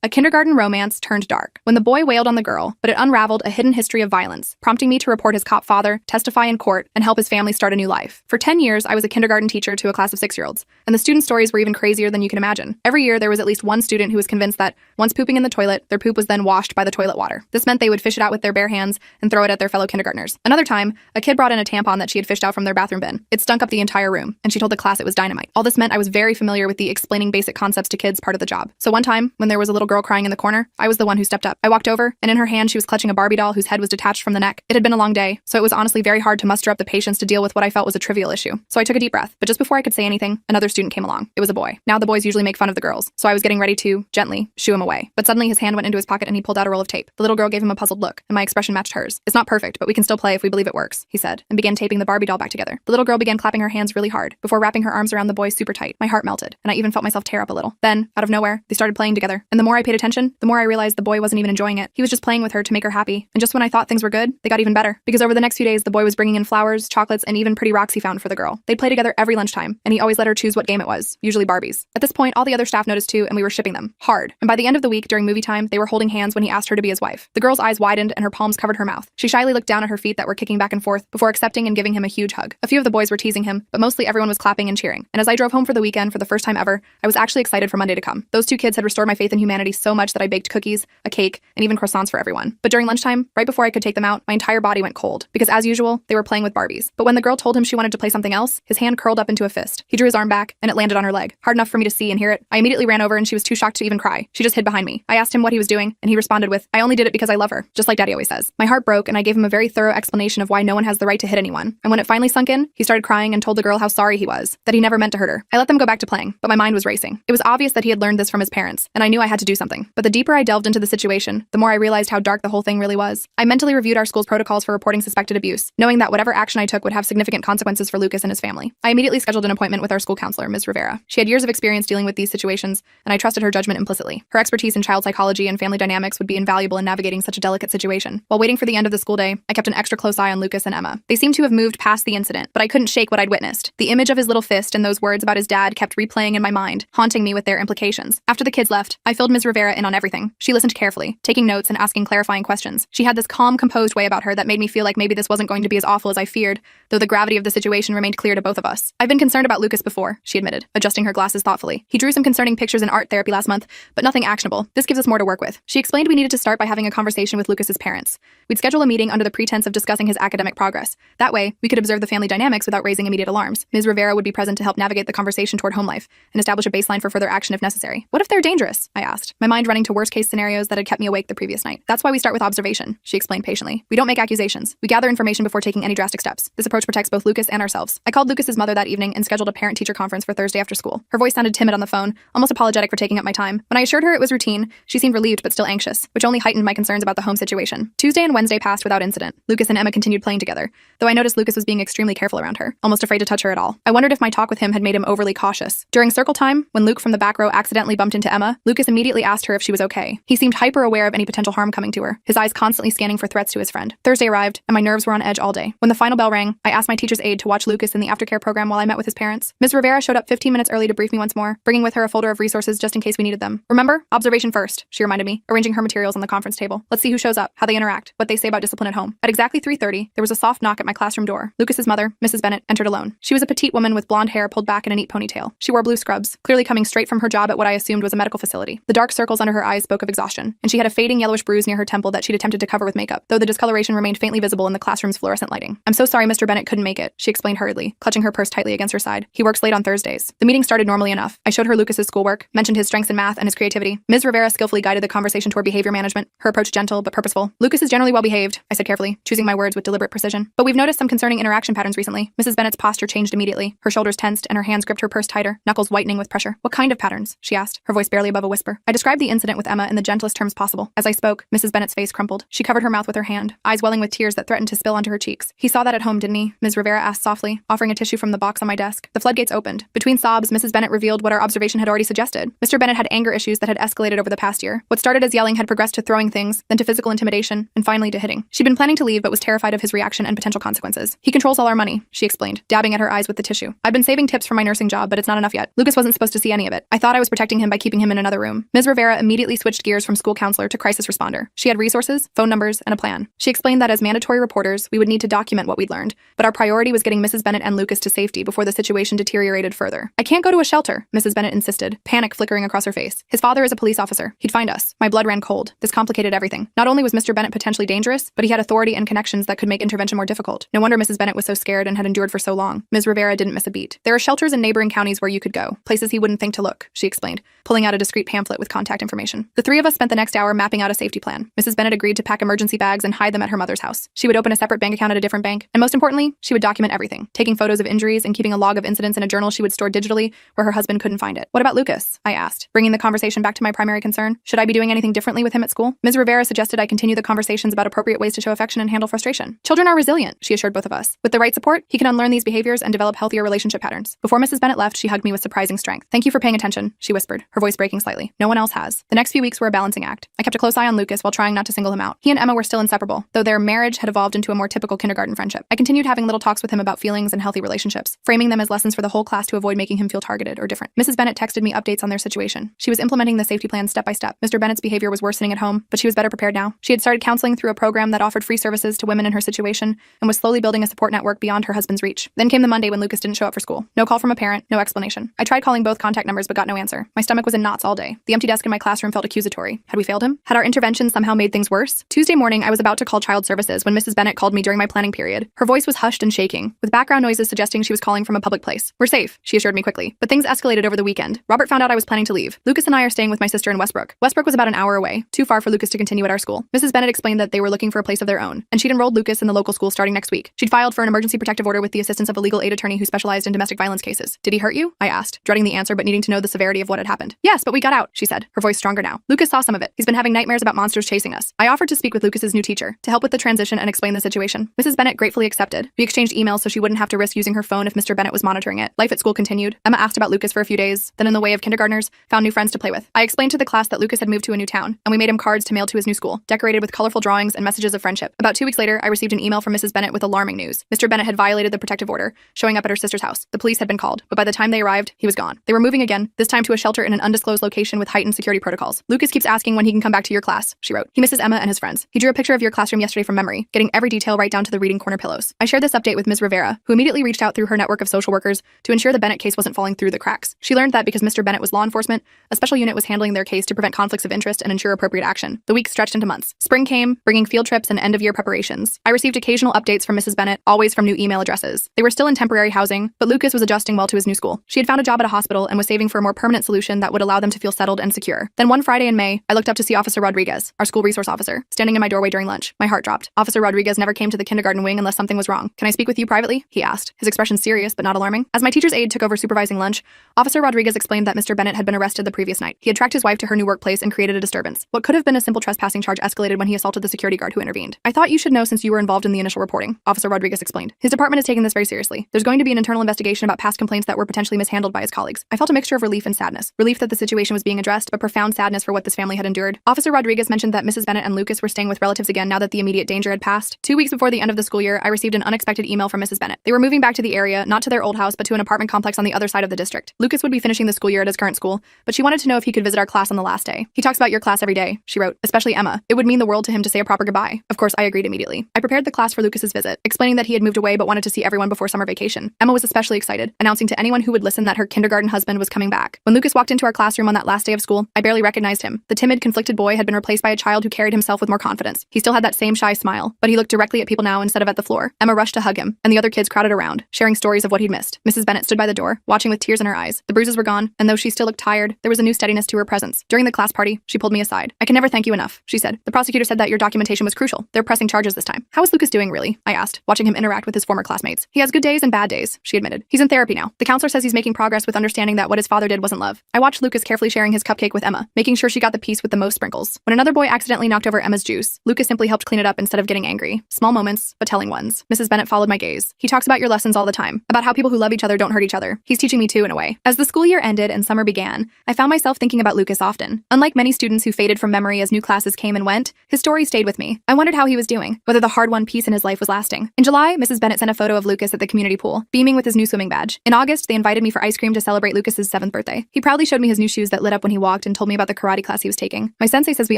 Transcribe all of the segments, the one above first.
A kindergarten romance turned dark when the boy wailed on the girl, but it unraveled a hidden history of violence, prompting me to report his cop father, testify in court, and help his family start a new life. For 10 years, I was a kindergarten teacher to a class of 6-year-olds, and the student stories were even crazier than you can imagine. Every year, there was at least one student who was convinced that, once pooping in the toilet, their poop was then washed by the toilet water. This meant they would fish it out with their bare hands and throw it at their fellow kindergartners. Another time, a kid brought in a tampon that she had fished out from their bathroom bin. It stunk up the entire room, and she told the class it was dynamite. All this meant I was very familiar with the explaining basic concepts to kids part of the job. So one time, when there was a little girl crying in the corner, I was the one who stepped up. I walked over, and in her hand she was clutching a Barbie doll whose head was detached from the neck. It had been a long day, so it was honestly very hard to muster up the patience to deal with what I felt was a trivial issue. So I took a deep breath, but just before I could say anything, another student came along. It was a boy. Now the boys usually make fun of the girls, so I was getting ready to, gently, shoo him away. But suddenly his hand went into his pocket and he pulled out a roll of tape. The little girl gave him a puzzled look, and my expression matched hers. "It's not perfect, but we can still play if we believe it works," he said, and began taping the Barbie doll back together. The little girl began clapping her hands really hard, before wrapping her arms around the boy super tight. My heart melted, and I even felt myself tear up a little. Then, out of nowhere, they started playing together, and the more I paid attention, the more I realized the boy wasn't even enjoying it. He was just playing with her to make her happy, and just when I thought things were good, they got even better. Because over the next few days, the boy was bringing in flowers, chocolates, and even pretty rocks he found for the girl. They'd play together every lunchtime, and he always let her choose what game it was, usually Barbies. At this point, all the other staff noticed too, and we were shipping them. Hard. And by the end of the week, during movie time, they were holding hands when he asked her to be his wife. The girl's eyes widened, and her palms covered her mouth. She shyly looked down at her feet that were kicking back and forth, before accepting and giving him a huge hug. A few of the boys were teasing him, but mostly everyone was clapping and cheering. And as I drove home for the weekend for the first time ever, I was actually excited for Monday to come. Those two kids had restored my faith in humanity so much that I baked cookies, a cake, and even croissants for everyone. But during lunchtime, right before I could take them out, my entire body went cold, because as usual, they were playing with Barbies. But when the girl told him she wanted to play something else, his hand curled up into a fist. He drew his arm back, and it landed on her leg, hard enough for me to see and hear it. I immediately ran over, and she was too shocked to even cry. She just hid behind me. I asked him what he was doing, and he responded with, "I only did it because I love her," just like Daddy always says. My heart broke, and I gave him a very thorough explanation of why no one has the right to hit anyone. And when it finally sunk in, he started crying and told the girl how sorry he was, that he never meant to hurt her. I let them go back to playing, but my mind was racing. It was obvious that he had learned this from his parents, and I knew I had to do something. But the deeper I delved into the situation, the more I realized how dark the whole thing really was. I mentally reviewed our school's protocols for reporting suspected abuse, knowing that whatever action I took would have significant consequences for Lucas and his family. I immediately scheduled an appointment with our school counselor, Ms. Rivera. She had years of experience dealing with these situations, and I trusted her judgment implicitly. Her expertise in child psychology and family dynamics would be invaluable in navigating such a delicate situation. While waiting for the end of the school day, I kept an extra close eye on Lucas and Emma. They seemed to have moved past the incident, but I couldn't shake what I'd witnessed. The image of his little fist and those words about his dad kept replaying in my mind, haunting me with their implications. After the kids left, I filled Ms. Rivera in on everything. She listened carefully, taking notes and asking clarifying questions. She had this calm, composed way about her that made me feel like maybe this wasn't going to be as awful as I feared, though the gravity of the situation remained clear to both of us. "I've been concerned about Lucas before," she admitted, adjusting her glasses thoughtfully. "He drew some concerning pictures in art therapy last month, but nothing actionable. This gives us more to work with." She explained we needed to start by having a conversation with Lucas's parents. We'd schedule a meeting under the pretense of discussing his academic progress. That way, we could observe the family dynamics without raising immediate alarms. Ms. Rivera would be present to help navigate the conversation toward home life and establish a baseline for further action if necessary. "What if they're dangerous?" I asked, my mind running to worst-case scenarios that had kept me awake the previous night. "That's why we start with observation," she explained patiently. "We don't make accusations. We gather information before taking any drastic steps. This approach protects both Lucas and ourselves." I called Lucas's mother that evening and scheduled a parent-teacher conference for Thursday after school. Her voice sounded timid on the phone, almost apologetic for taking up my time. When I assured her it was routine, she seemed relieved but still anxious, which only heightened my concerns about the home situation. Tuesday and Wednesday passed without incident. Lucas and Emma continued playing together, though I noticed Lucas was being extremely careful around her, almost afraid to touch her at all. I wondered if my talk with him had made him overly cautious. During circle time, when Luke from the back row accidentally bumped into Emma, Lucas immediately asked her if she was okay. He seemed hyper-aware of any potential harm coming to her, his eyes constantly scanning for threats to his friend. Thursday arrived, and my nerves were on edge all day. When the final bell rang, I asked my teacher's aide to watch Lucas in the aftercare program while I met with his parents. Ms. Rivera showed up 15 minutes early to brief me once more, bringing with her a folder of resources just in case we needed them. "Remember? Observation first," she reminded me, arranging her materials on the conference table. "Let's see who shows up, how they interact, what they say about discipline at home." At exactly 3:30, there was a soft knock at my classroom door. Lucas's mother, Mrs. Bennett, entered alone. She was a petite woman with blonde hair pulled back in a neat ponytail. She wore blue scrubs, clearly coming straight from her job at what I assumed was a medical facility. The dark circles under her eyes spoke of exhaustion, and she had a fading yellowish bruise near her temple that she'd attempted to cover with makeup, though the discoloration remained faintly visible in the classroom's fluorescent lighting. "I'm so sorry Mr. Bennett couldn't make it," she explained hurriedly, clutching her purse tightly against her side. "He works late on Thursdays." The meeting started normally enough. I showed her Lucas's schoolwork, mentioned his strengths in math and his creativity. Ms. Rivera skillfully guided the conversation toward behavior management, her approach gentle but purposeful. "Lucas is generally well behaved," I said carefully, choosing my words with deliberate precision. "But we've noticed some concerning interaction patterns recently." Mrs. Bennett's posture changed immediately. Her shoulders tensed and her hands gripped her purse tighter, knuckles whitening with pressure. "What kind of patterns?" she asked, her voice barely above a whisper. I described the incident with Emma in the gentlest terms possible. As I spoke, Mrs. Bennett's face crumpled. She covered her mouth with her hand, eyes welling with tears that threatened to spill onto her cheeks. "He saw that at home, didn't he?" Ms. Rivera asked softly, offering a tissue from the box on my desk. The floodgates opened. Between sobs, Mrs. Bennett revealed what our observation had already suggested. Mr. Bennett had anger issues that had escalated over the past year. What started as yelling had progressed to throwing things, then to physical intimidation, and finally to hitting. She'd been planning to leave but was terrified of his reaction and potential consequences. "He controls all our money," she explained, dabbing at her eyes with the tissue. "I've been saving tips for my nursing job, but it's not enough yet. Lucas wasn't supposed to see any of it. I thought I was protecting him by keeping him in another room." Ms. Rivera immediately switched gears from school counselor to crisis responder. She had resources, phone numbers, and a plan. She explained that as mandatory reporters, we would need to document what we'd learned, but our priority was getting Mrs. Bennett and Lucas to safety before the situation deteriorated further. "I can't go to a shelter," Mrs. Bennett insisted, panic flickering across her face. "His father is a police officer. He'd find us." My blood ran cold. This complicated everything. Not only was Mr. Bennett potentially dangerous, but he had authority and connections that could make intervention more difficult. No wonder Mrs. Bennett was so scared and had endured for so long. Ms. Rivera didn't miss a beat. "There are shelters in neighboring counties where you could go, places he wouldn't think to look," she explained, pulling out a discreet pamphlet with contact information. The three of us spent the next hour mapping out a safety plan. Mrs. Bennett agreed to pack emergency bags and hide them at her mother's house. She would open a separate bank account at a different bank, and most importantly, she would document everything, taking photos of injuries and keeping a log of incidents in a journal she would store digitally where her husband couldn't find it. "What about Lucas?" I asked, bringing the conversation back to my primary concern. Should I be doing anything differently with him at school? Ms. Rivera suggested I continue the conversations about appropriate ways to show affection and handle frustration. "Children are resilient," she assured both of us. "With the right support, he can unlearn these behaviors and develop healthier relationship patterns." Before Mrs. Bennett left, she hugged me with surprising strength. "Thank you for paying attention," she whispered, her voice breaking slightly. "No one else has." The next few weeks were a balancing act. I kept a close eye on Lucas while trying not to single him out. He and Emma were still inseparable, though their marriage had evolved into a more typical kindergarten friendship. I continued having little talks with him about feelings and healthy relationships, framing them as lessons for the whole class to avoid making him feel targeted or different. Mrs. Bennett texted me updates on their situation. She was implementing the safety plan step by step. Mr. Bennett's behavior was worsening at home, but she was better prepared now. She had started counseling through a program that offered free services to women in her situation and was slowly building a support network beyond her husband's reach. Then came the Monday when Lucas didn't show up for school. No call from a parent, no explanation. I tried calling both contact numbers but got no answer. My stomach was in knots all day. The empty desk in my classroom felt accusatory. Had we failed him? Had our intervention somehow made things worse? Tuesday morning, I was about to call child services when Mrs. Bennett called me during my planning period. Her voice was hushed and shaking, with background noises suggesting she was calling from a public place. "We're safe," she assured me quickly. But things escalated over the weekend. Robert found out I was planning to leave. "Lucas and I are staying with my sister in Westbrook." Westbrook was about an hour away, too far for Lucas to continue at our school. Mrs. Bennett explained that they were looking for a place of their own, and she'd enrolled Lucas in the local school starting next week. She'd filed for an emergency protective order with the assistance of a legal aid attorney who specialized in domestic violence cases. "Did he hurt you?" I asked, dreading the answer but needing to know the severity of what had happened. "Yes, but we got out," she said, her voice stronger now. "Lucas saw some of it. He's been having nightmares about monsters chasing us." I offered to speak with Lucas's new teacher to help with the transition and explain the situation. Mrs. Bennett gratefully accepted. We exchanged emails so she wouldn't have to risk using her phone if Mr. Bennett was monitoring it. Life at school continued. Emma asked about Lucas for a few days, then in the way of kindergartners, found new friends to play with. I explained to the class that Lucas had moved to a new town, and we made him cards to mail to his new school, decorated with colorful drawings and messages of friendship. About 2 weeks later, I received an email from Mrs. Bennett with alarming news. Mr. Bennett had violated the protective order, showing up at her sister's house. The police had been called, but by the time they arrived, he was gone. They were moving again, this time to a shelter in an undisclosed location with heightened security protocols. "Lucas keeps asking when he can come back to your class," she wrote. "He misses Emma and his friends. He drew a picture of your classroom yesterday from memory, getting every detail right down to the reading corner pillows." I shared this update with Ms. Rivera, who immediately reached out through her network of social workers to ensure the Bennett case wasn't falling through the cracks. She learned that because Mr. Bennett was law enforcement, a special unit was handling their case to prevent conflicts of interest and ensure appropriate action. The weeks stretched into months. Spring came, bringing field trips and end-of-year preparations. I received occasional updates from Mrs. Bennett, always from new email addresses. They were still in temporary housing, but Lucas was adjusting well to his new school. She had found a job at a hospital and was saving for a more permanent solution that would allow them to feel settled and secure. Then one Friday in May, I looked up to see Officer Rodriguez, our school resource officer, standing in my doorway during lunch. My heart dropped. Officer Rodriguez never came to the kindergarten wing unless something was wrong. "Can I speak with you privately?" he asked, his expression serious but not alarming. As my teacher's aide took over supervising lunch, Officer Rodriguez explained that Mr. Bennett had been arrested the previous night. He had tracked his wife to her new workplace and created a disturbance. What could have been a simple trespassing charge escalated when he assaulted the security guard who intervened. "I thought you should know since you were involved in the initial reporting," Officer Rodriguez explained. "His department is taking this very seriously. There's going to be an internal investigation about past complaints that were potentially mishandled by his colleagues." I felt a mixture of relief and sadness. Relief that the situation was being addressed, but profound sadness for what this family had endured. Officer Rodriguez mentioned that Mrs. Bennett and Lucas were staying with relatives again now that the immediate danger had passed. 2 weeks before the end of the school year, I received an unexpected email from Mrs. Bennett. They were moving back to the area, not to their old house, but to an apartment complex on the other side of the district. Lucas would be finishing the school year at his current school, but she wanted to know if he could visit our class on the last day. "He talks about your class every day," she wrote, "especially Emma. It would mean the world to him to say a proper goodbye." Of course, I agreed immediately. I prepared the class for Lucas's visit, explaining that he had moved away but wanted to see everyone before summer vacation. Emma was especially excited, announcing to anyone who would listen that her kindergarten husband was coming back. When Lucas walked into our classroom on that last day of school, I barely recognized him. The timid, conflicted boy had been replaced by a child who carried himself with more confidence. He still had that same shy smile, but he looked directly at people now instead of at the floor. Emma rushed to hug him, and the other kids crowded around, sharing stories of what he'd missed. Mrs. Bennett stood by the door, watching with tears in her eyes. The bruises were gone, and though she still looked tired, there was a new steadiness to her presence. During the class party, she pulled me aside. "I can never thank you enough," she said. "The prosecutor said that your documentation was crucial. They're pressing charges this time." "How is Lucas doing, really?" I asked, watching him interact with his former classmates. "He has good days and bad days," she admitted. "He's in therapy now. The counselor says he's making progress with understanding that what his father did wasn't love." I watched Lucas carefully sharing his cupcake with Emma, making sure she got the piece with the most sprinkles. When another boy accidentally knocked over Emma's juice, Lucas simply helped clean it up instead of getting angry. Small moments, but telling ones. Mrs. Bennett followed my gaze. "He talks about your lessons all the time, about how people who love each other don't hurt each other. He's teaching me too, in a way." As the school year ended and summer began, I found myself thinking about Lucas often. Unlike many students who faded from memory as new classes came and went, his story stayed with me. I wondered how he was doing, whether the hard-won peace in his life was lasting. In July, Mrs. Bennett sent a photo of Lucas at the community pool, beaming with his new swimming badge. In August, they invited me for ice cream to celebrate Lucas's 7th birthday. He proudly showed me his new shoes that lit up when he walked, talked and told me about the karate class he was taking. My sensei says we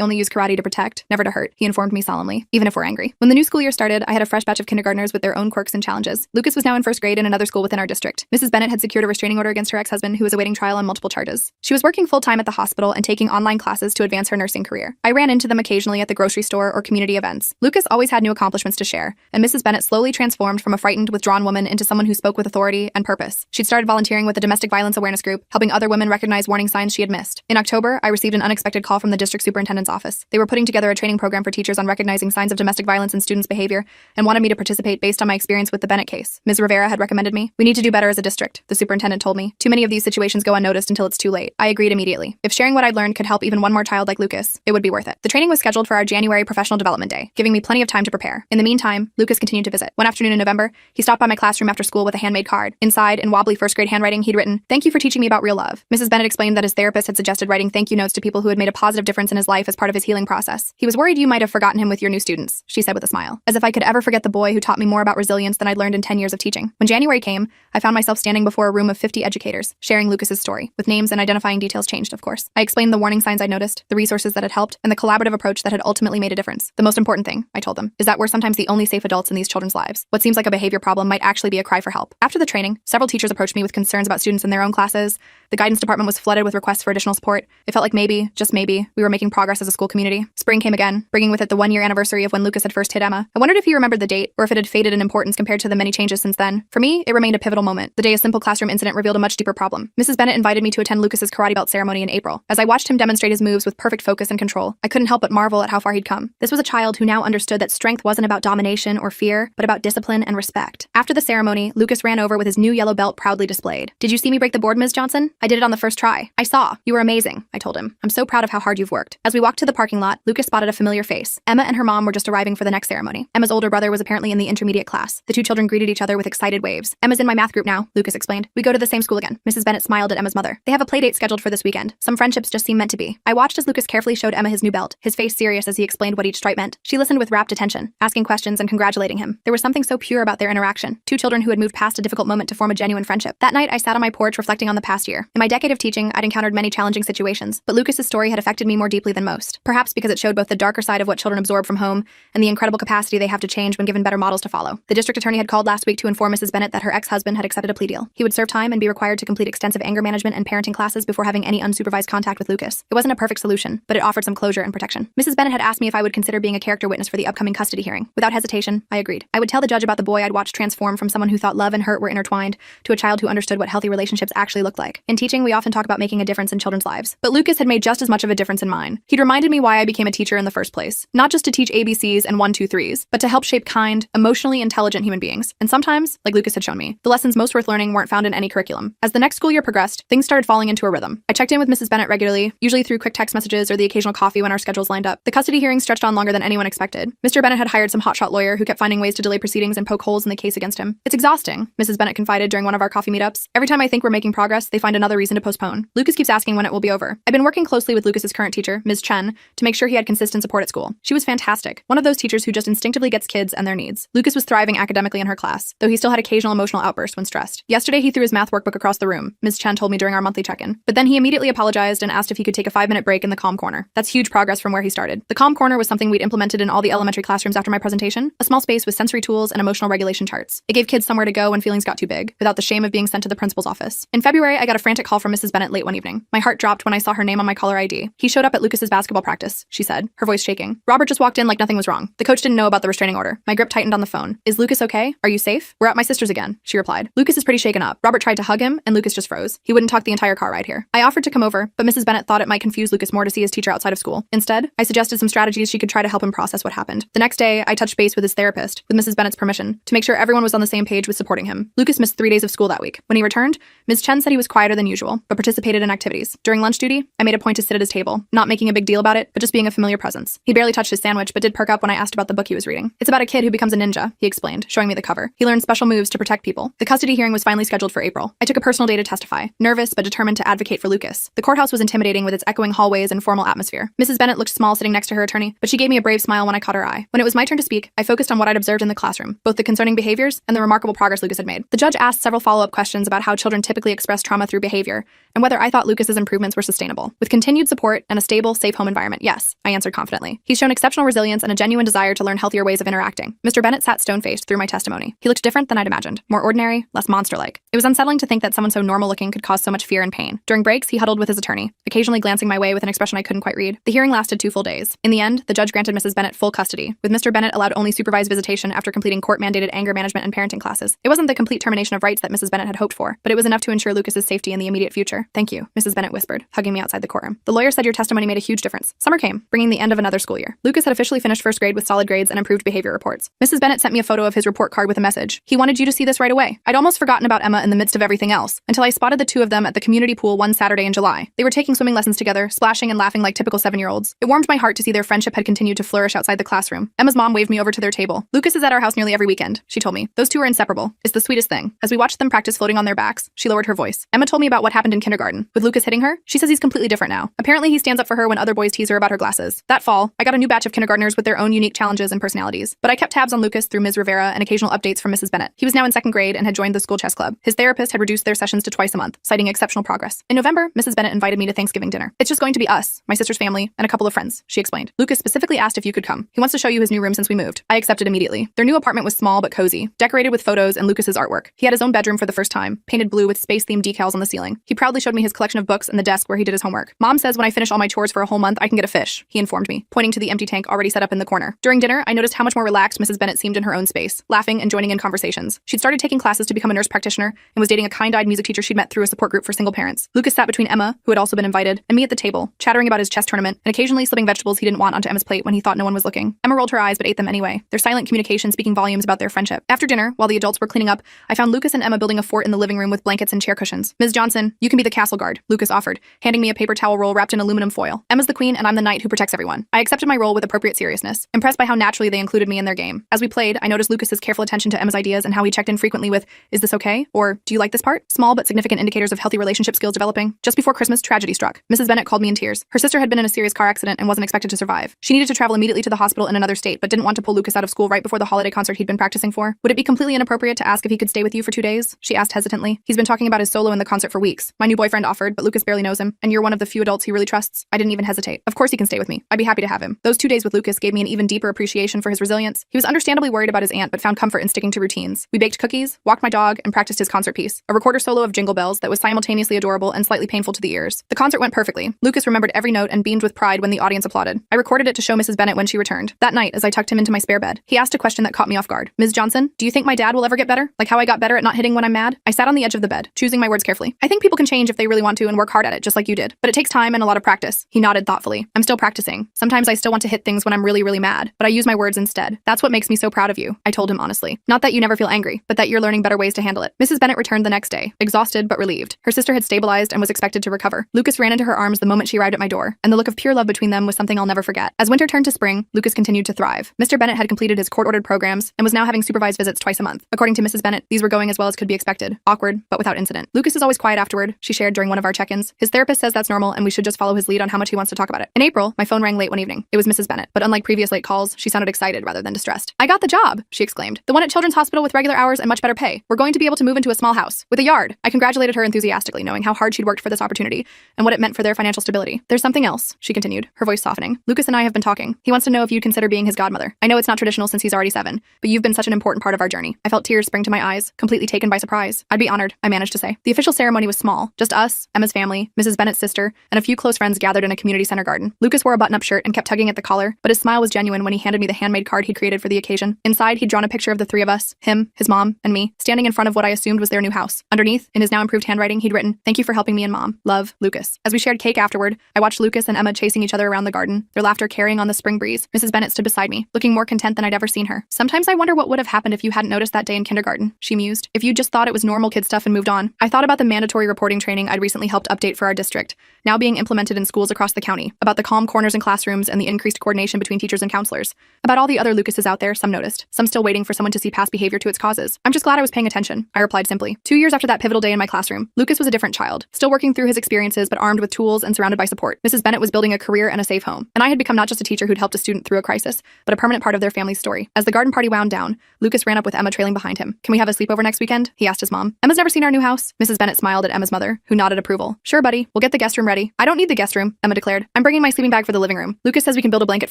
only use karate to protect, never to hurt, he informed me solemnly, even if we're angry. When the new school year started, I had a fresh batch of kindergartners with their own quirks and challenges. Lucas was now in first grade in another school within our district. Mrs. Bennett had secured a restraining order against her ex-husband who was awaiting trial on multiple charges. She was working full-time at the hospital and taking online classes to advance her nursing career. I ran into them occasionally at the grocery store or community events. Lucas always had new accomplishments to share, and Mrs. Bennett slowly transformed from a frightened, withdrawn woman into someone who spoke with authority and purpose. She'd started volunteering with a domestic violence awareness group, helping other women recognize warning signs she had missed. In October, I received an unexpected call from the district superintendent's office. They were putting together a training program for teachers on recognizing signs of domestic violence in students' behavior and wanted me to participate based on my experience with the Bennett case. Ms. Rivera had recommended me. We need to do better as a district, the superintendent told me. Too many of these situations go unnoticed until it's too late. I agreed immediately. If sharing what I'd learned could help even one more child like Lucas, it would be worth it. The training was scheduled for our January professional development day, giving me plenty of time to prepare. In the meantime, Lucas continued to visit. One afternoon in November, he stopped by my classroom after school with a handmade card. Inside, in wobbly first grade handwriting, he'd written, "Thank you for teaching me about real love." Mrs. Bennett explained that his therapist had suggested writing thank you notes to people who had made a positive difference in his life as part of his healing process. "He was worried you might have forgotten him with your new students," she said with a smile. As if I could ever forget the boy who taught me more about resilience than I'd learned in 10 years of teaching. When January came, I found myself standing before a room of 50 educators, sharing Lucas's story, with names and identifying details changed, of course. I explained the warning signs I'd noticed, the resources that had helped, and the collaborative approach that had ultimately made a difference. The most important thing, I told them, is that we're sometimes the only safe adults in these children's lives. What seems like a behavior problem might actually be a cry for help. After the training, several teachers approached me with concerns about students in their own classes. The guidance department was flooded with requests for additional support. It felt like maybe, just maybe, we were making progress as a school community. Spring came again, bringing with it the 1-year anniversary of when Lucas had first hit Emma. I wondered if he remembered the date, or if it had faded in importance compared to the many changes since then. For me, it remained a pivotal moment. The day a simple classroom incident revealed a much deeper problem. Mrs. Bennett invited me to attend Lucas's karate belt ceremony in April. As I watched him demonstrate his moves with perfect focus and control, I couldn't help but marvel at how far he'd come. This was a child who now understood that strength wasn't about domination or fear, but about discipline and respect. After the ceremony, Lucas ran over with his new yellow belt proudly displayed. "Did you see me break the board, Ms. Johnson? I did it on the first try." "I saw. You were amazing," I told him. "I'm so proud of how hard you've worked." As we walked to the parking lot, Lucas spotted a familiar face. Emma and her mom were just arriving for the next ceremony. Emma's older brother was apparently in the intermediate class. The two children greeted each other with excited waves. "Emma's in my math group now," Lucas explained. "We go to the same school again." Mrs. Bennett smiled at Emma's mother. "They have a playdate scheduled for this weekend. Some friendships just seem meant to be." I watched as Lucas carefully showed Emma his new belt, his face serious as he explained what each stripe meant. She listened with rapt attention, asking questions and congratulating him. There was something so pure about their interaction. Two children who had moved past a difficult moment to form a genuine friendship. That night, I sat on my porch reflecting on the past year. In my decade of teaching, I'd encountered many challenging situations, but Lucas's story had affected me more deeply than most. Perhaps because it showed both the darker side of what children absorb from home and the incredible capacity they have to change when given better models to follow. The district attorney had called last week to inform Mrs. Bennett that her ex-husband had accepted a plea deal. He would serve time and be required to complete extensive anger management and parenting classes before having any unsupervised contact with Lucas. It wasn't a perfect solution, but it offered some closure and protection. Mrs. Bennett had asked me if I would consider being a character witness for the upcoming custody hearing. Without hesitation, I agreed. I would tell the judge about the boy I'd watched transform from someone who thought love and hurt were intertwined to a child who understood what healthy relationships actually looked like. In teaching, we often talk about making a difference in children's lives, but Lucas had made just as much of a difference in mine. He'd reminded me why I became a teacher in the first place. Not just to teach ABCs and 1, 2, 3s, but to help shape kind, emotionally intelligent human beings. And sometimes, like Lucas had shown me, the lessons most worth learning weren't found in any curriculum. As the next school year progressed, things started falling into a rhythm. I checked in with Mrs. Bennett regularly, usually through quick text messages or the occasional coffee when our schedules lined up. The custody hearing stretched on longer than anyone expected. Mr. Bennett had hired some hotshot lawyer who kept finding ways to delay proceedings and poke holes in the case against him. "It's exhausting," Mrs. Bennett confided during one of our coffee meetups. "Every time I think we're making progress, they find another reason to postpone. Lucas keeps asking when it will be over." I've been working closely with Lucas's current teacher, Ms. Chen, to make sure he had consistent support at school. She was fantastic, one of those teachers who just instinctively gets kids and their needs. Lucas was thriving academically in her class, though he still had occasional emotional outbursts when stressed. Yesterday, he threw his math workbook across the room, Ms. Chen told me during our monthly check-in. But then he immediately apologized and asked if he could take a 5-minute break in the calm corner. That's huge progress from where he started. The calm corner was something we'd implemented in all the elementary classrooms after my presentation, a small space with sensory tools and emotional regulation charts. It gave kids somewhere to go when feelings got too big, without the shame of being sent to the principal's office. In February, I got a frantic call from Mrs. Bennett late one evening. My heart dropped when I saw her name on my caller ID. "He showed up at Lucas's basketball practice," she said, her voice shaking. "Robert just walked in like nothing was wrong. The coach didn't know about the restraining order." My grip tightened on the phone. "Is Lucas okay? Are you safe?" "We're at my sister's again," she replied. "Lucas is pretty shaken up." Robert tried to hug him, and Lucas just froze. He wouldn't talk the entire car ride here. I offered to come over, but Mrs. Bennett thought it might confuse Lucas more to see his teacher outside of school. Instead, I suggested some strategies she could try to help him process what happened. The next day, I touched base with his therapist, with Mrs. Bennett's permission, to make sure everyone was on the same page with supporting him. Lucas missed 3 days of school that week. When he returned, Ms. Chen said he was quieter than usual, but participated in activities. During lunch duty, I made a point to sit at his table, not making a big deal about it, but just being a familiar presence. He barely touched his sandwich, but did perk up when I asked about the book he was reading. "It's about a kid who becomes a ninja," he explained, showing me the cover. "He learns special moves to protect people." The custody hearing was finally scheduled for April. I took a personal day to testify, nervous but determined to advocate for Lucas. The courthouse was intimidating with its echoing hallways and formal atmosphere. Mrs. Bennett looked small sitting next to her attorney, but she gave me a brave smile when I caught her eye. When it was my turn to speak, I focused on what I'd observed in the classroom, both the concerning behaviors and the remarkable progress Lucas had made. The judge asked several follow-up questions about how children typically express trauma through behavior behavior, and whether I thought Lucas's improvements were sustainable. With continued support and a stable, safe home environment, yes, I answered confidently. He's shown exceptional resilience and a genuine desire to learn healthier ways of interacting. Mr. Bennett sat stone-faced through my testimony. He looked different than I'd imagined, more ordinary, less monster-like. It was unsettling to think that someone so normal-looking could cause so much fear and pain. During breaks, he huddled with his attorney, occasionally glancing my way with an expression I couldn't quite read. The hearing lasted 2 full days. In the end, the judge granted Mrs. Bennett full custody, with Mr. Bennett allowed only supervised visitation after completing court-mandated anger management and parenting classes. It wasn't the complete termination of rights that Mrs. Bennett had hoped for, but it was enough to ensure Lucas's safety in the immediate future. Thank you, Mrs. Bennett whispered, hugging me outside the courtroom. The lawyer said your testimony made a huge difference. Summer came, bringing the end of another school year. Lucas had officially finished first grade with solid grades and improved behavior reports. Mrs. Bennett sent me a photo of his report card with a message. He wanted you to see this right away. I'd almost forgotten about Emma in the midst of everything else, until I spotted the two of them at the community pool one Saturday in July. They were taking swimming lessons together, splashing and laughing like typical 7-year-olds. It warmed my heart to see their friendship had continued to flourish outside the classroom. Emma's mom waved me over to their table. Lucas is at our house nearly every weekend, she told me. Those two are inseparable. It's the sweetest thing. As we watched them practice floating on their backs, she lowered her voice. Emma told me about what happened in kindergarten. With Lucas hitting her, she says he's completely different now. Apparently he stands up for her when other boys tease her about her glasses. That fall, I got a new batch of kindergartners with their own unique challenges and personalities. But I kept tabs on Lucas through Ms. Rivera and occasional updates from Mrs. Bennett. He was now in 2nd grade and had joined the school chess club. His therapist had reduced their sessions to twice a month, citing exceptional progress. In November, Mrs. Bennett invited me to Thanksgiving dinner. It's just going to be us, my sister's family, and a couple of friends, she explained. Lucas specifically asked if you could come. He wants to show you his new room since we moved. I accepted immediately. Their new apartment was small but cozy, decorated with photos and Lucas's artwork. He had his own bedroom for the first time, painted blue with space-themed decals on the ceiling. He proudly showed me his collection of books and the desk where he did his homework. Mom says when I finish all my chores for a whole month, I can get a fish, he informed me, pointing to the empty tank already set up in the corner. During dinner, I noticed how much more relaxed Mrs. Bennett seemed in her own space, laughing and joining in conversations. She'd started taking classes to become a nurse practitioner and was dating a kind-eyed music teacher she'd met through a support group for single parents. Lucas sat between Emma, who had also been invited, and me at the table, chattering about his chess tournament and occasionally slipping vegetables he didn't want onto Emma's plate when he thought no one was looking. Emma rolled her eyes but ate them anyway, their silent communication speaking volumes about their friendship. After dinner, while the adults were cleaning up, I found Lucas and Emma building a fort in the living room with blankets and chair cushions. Ms. Johnson, you can be the castle guard, Lucas offered, handing me a paper towel roll wrapped in aluminum foil. Emma's the queen and I'm the knight who protects everyone. I accepted my role with appropriate seriousness, impressed by how naturally they included me in their game. As we played, I noticed Lucas's careful attention to Emma's ideas and how he checked in frequently with, "Is this okay?" or "Do you like this part?" Small but significant indicators of healthy relationship skills developing. Just before Christmas, tragedy struck. Mrs. Bennett called me in tears. Her sister had been in a serious car accident and wasn't expected to survive. She needed to travel immediately to the hospital in another state, but didn't want to pull Lucas out of school right before the holiday concert he'd been practicing for. Would it be completely inappropriate to ask if he could stay with you for 2 days? She asked hesitantly. He's been talking about his solo in the concert for weeks. My new boyfriend offered, but Lucas barely knows him, and you're one of the few adults he really trusts. I didn't even hesitate. Of course he can stay with me. I'd be happy to have him. Those 2 days with Lucas gave me an even deeper appreciation for his resilience. He was understandably worried about his aunt, but found comfort in sticking to routines. We baked cookies, walked my dog, and practiced his concert piece, a recorder solo of Jingle Bells that was simultaneously adorable and slightly painful to the ears. The concert went perfectly. Lucas remembered every note and beamed with pride when the audience applauded. I recorded it to show Mrs. Bennett when she returned. That night, as I tucked him into my spare bed, he asked a question that caught me off guard. "Ms. Johnson, do you think my dad will ever get better? Like how I got better at not hitting when I'm mad?" I sat on the edge of the bed, choosing my words carefully. "I think people can change if they really want to and work hard at it, just like you did. But it takes time and a lot of practice." He nodded thoughtfully. "I'm still practicing. Sometimes I still want to hit things when I'm really, really mad, but I use my words instead. That's what makes me so proud of you," I told him honestly. "Not that you never feel angry, but that you're learning better ways to handle it." Mrs. Bennett returned the next day, exhausted but relieved. Her sister had stabilized and was expected to recover. Lucas ran into her arms the moment she arrived at my door, and the look of pure love between them was something I'll never forget. As winter turned to spring, Lucas continued to thrive. Mr. Bennett had completed his court-ordered programs and was now having supervised visits twice a month. According to Mrs. Bennett, these were going as well as could be expected. Awkward, but without incident. "Lucas is always quiet afterward," she shared during one of our check-ins. "His therapist says that's normal and we should just follow his lead on how much he wants to talk about it." In April, my phone rang late one evening. It was Mrs. Bennett, but unlike previous late calls, she sounded excited rather than distressed. "I got the job," she exclaimed. "The one at Children's Hospital with regular hours and much better pay. We're going to be able to move into a small house with a yard." I congratulated her enthusiastically, knowing how hard she'd worked for this opportunity and what it meant for their financial stability. "There's something else," she continued, her voice softening. "Lucas and I have been talking. He wants to know if you'd consider being his godmother. I know it's not traditional since he's already 7, but you've been such an important part of our journey." I felt tears spring to my eyes, completely taken by surprise. "I'd be honored," I managed to say. The official ceremony was small, just us, Emma's family, Mrs. Bennett's sister, and a few close friends gathered in a community center garden. Lucas wore a button-up shirt and kept tugging at the collar, but his smile was genuine when he handed me the handmade card he'd created for the occasion. Inside, he'd drawn a picture of the 3 of us, him, his mom, and me, standing in front of what I assumed was their new house. Underneath, in his now improved handwriting, he'd written, "Thank you for helping me and Mom. Love, Lucas." As we shared cake afterward, I watched Lucas and Emma chasing each other around the garden, their laughter carrying on the spring breeze. Mrs. Bennett stood beside me, looking more content than I'd ever seen her. "Sometimes I wonder what would have happened if you hadn't noticed that day in kindergarten," she mused. "If you just thought it was normal kid stuff and moved on." I thought about the mandatory reporting training I'd recently helped update for our district, now being implemented in schools across the county, about the calm corners in classrooms and the increased coordination between teachers and counselors, about all the other Lucases out there, some noticed, some still waiting for someone to see past behavior to its causes. "I'm just glad I was paying attention," I replied simply. 2 years after that pivotal day in my classroom, Lucas was a different child, still working through his experiences but armed with tools and surrounded by support. Mrs. Bennett was building a career and a safe home, and I had become not just a teacher who'd helped a student through a crisis, but a permanent part of their family's story. As the garden party wound down, Lucas ran up with Emma trailing behind him. "Can we have a sleepover next weekend?" he asked his mom. "Emma's never seen our new house." Mrs. Bennett smiled smiled at Emma's mother, who nodded approval. Sure, buddy, we'll get the guest room ready. I don't need the guest room, Emma declared. I'm bringing my sleeping bag for the living room. Lucas says we can build a blanket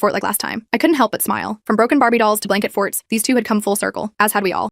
fort like last time. I couldn't help but smile. From broken Barbie dolls to blanket forts, these two had come full circle, as had we all.